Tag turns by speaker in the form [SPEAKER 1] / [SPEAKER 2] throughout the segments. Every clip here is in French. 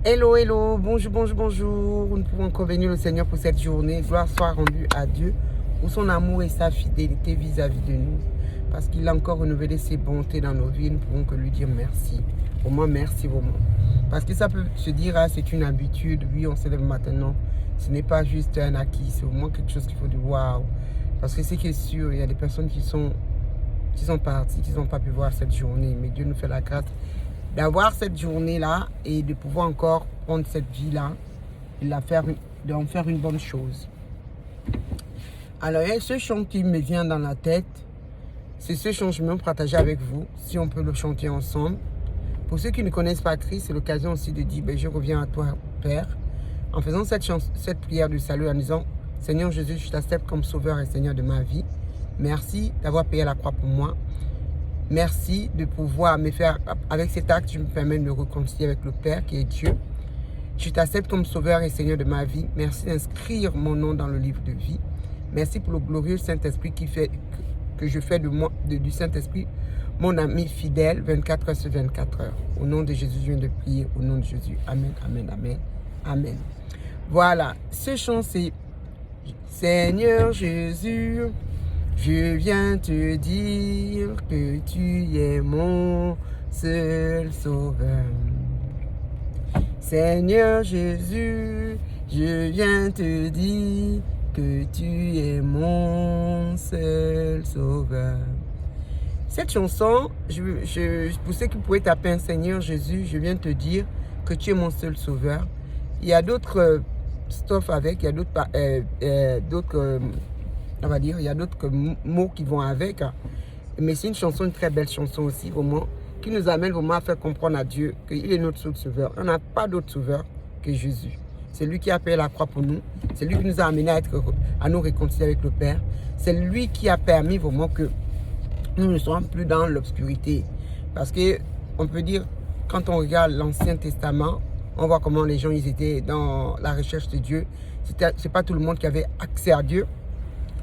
[SPEAKER 1] Hello, hello, bonjour, bonjour, bonjour. Nous pouvons encore bénir le Seigneur pour cette journée. Gloire soit rendue à Dieu pour son amour et sa fidélité vis-à-vis de nous. Parce qu'il a encore renouvelé ses bontés dans nos vies. Nous pouvons que lui dire merci. Vraiment, merci vraiment. Parce que ça peut se dire, ah, c'est une habitude. Oui, on se lève maintenant. Ce n'est pas juste un acquis. C'est vraiment quelque chose qu'il faut dire waouh. Parce que c'est qui est sûr, il y a des personnes qui sont parties, qui n'ont pas pu voir cette journée. Mais Dieu nous fait la grâce d'avoir cette journée-là et de pouvoir encore prendre cette vie-là et d'en faire une bonne chose. Alors, il y a ce chant qui me vient dans la tête. C'est ce chant que je vais partager avec vous, si on peut le chanter ensemble. Pour ceux qui ne connaissent pas Christ, c'est l'occasion aussi de dire, je reviens à toi, Père. En faisant cette prière de salut en disant, Seigneur Jésus, je t'accepte comme sauveur et Seigneur de ma vie. Merci d'avoir payé la croix pour moi. Merci de pouvoir me faire, avec cet acte, je me permets de me réconcilier avec le Père qui est Dieu. Je t'accepte comme sauveur et Seigneur de ma vie. Merci d'inscrire mon nom dans le livre de vie. Merci pour le glorieux Saint-Esprit qui fait que je fais du Saint-Esprit mon ami fidèle 24 heures sur 24 heures. Au nom de Jésus, je viens de prier. Au nom de Jésus. Amen, amen, amen, amen. Voilà, ce chant c'est Seigneur Jésus. Je viens te dire que tu es mon seul sauveur. Seigneur Jésus, je viens te dire que tu es mon seul sauveur. Cette chanson, pour ceux qui pouvaient taper un Seigneur Jésus, je viens te dire que tu es mon seul sauveur. Il y a d'autres stuff avec, il y a d'autres... on va dire, il y a d'autres mots qui vont avec. Mais c'est une très belle chanson aussi, vraiment, qui nous amène vraiment à faire comprendre à Dieu qu'il est notre seul sauveur. On n'a pas d'autre sauveur que Jésus. C'est lui qui a payé la croix pour nous. C'est lui qui nous a amenés à nous réconcilier avec le Père. C'est lui qui a permis vraiment que nous ne soyons plus dans l'obscurité. Parce que on peut dire, quand on regarde l'Ancien Testament, on voit comment les gens ils étaient dans la recherche de Dieu. C'est pas tout le monde qui avait accès à Dieu.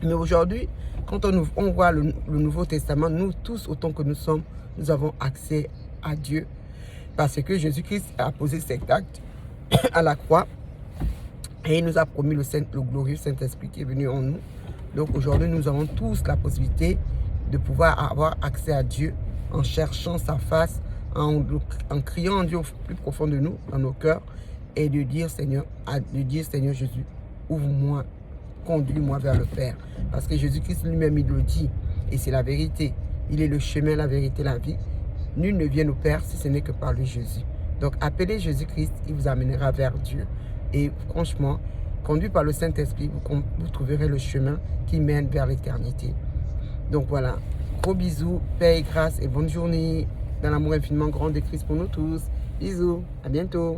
[SPEAKER 1] Mais aujourd'hui, quand on voit le Nouveau Testament, nous tous, autant que nous sommes, nous avons accès à Dieu. Parce que Jésus-Christ a posé cet acte à la croix et il nous a promis le glorieux Saint-Esprit qui est venu en nous. Donc aujourd'hui, nous avons tous la possibilité de pouvoir avoir accès à Dieu en cherchant sa face, en criant en Dieu au plus profond de nous, dans nos cœurs, et de dire Seigneur Jésus, ouvre-moi. Conduis-moi vers le Père. Parce que Jésus-Christ lui-même, il le dit. Et c'est la vérité. Il est le chemin, la vérité, la vie. Nul ne vient au Père si ce n'est que par lui, Jésus. Donc, appelez Jésus-Christ, il vous amènera vers Dieu. Et franchement, conduit par le Saint-Esprit, vous trouverez le chemin qui mène vers l'éternité. Donc voilà. Gros bisous, paix et grâce et bonne journée dans l'amour infiniment grand de Christ pour nous tous. Bisous, à bientôt.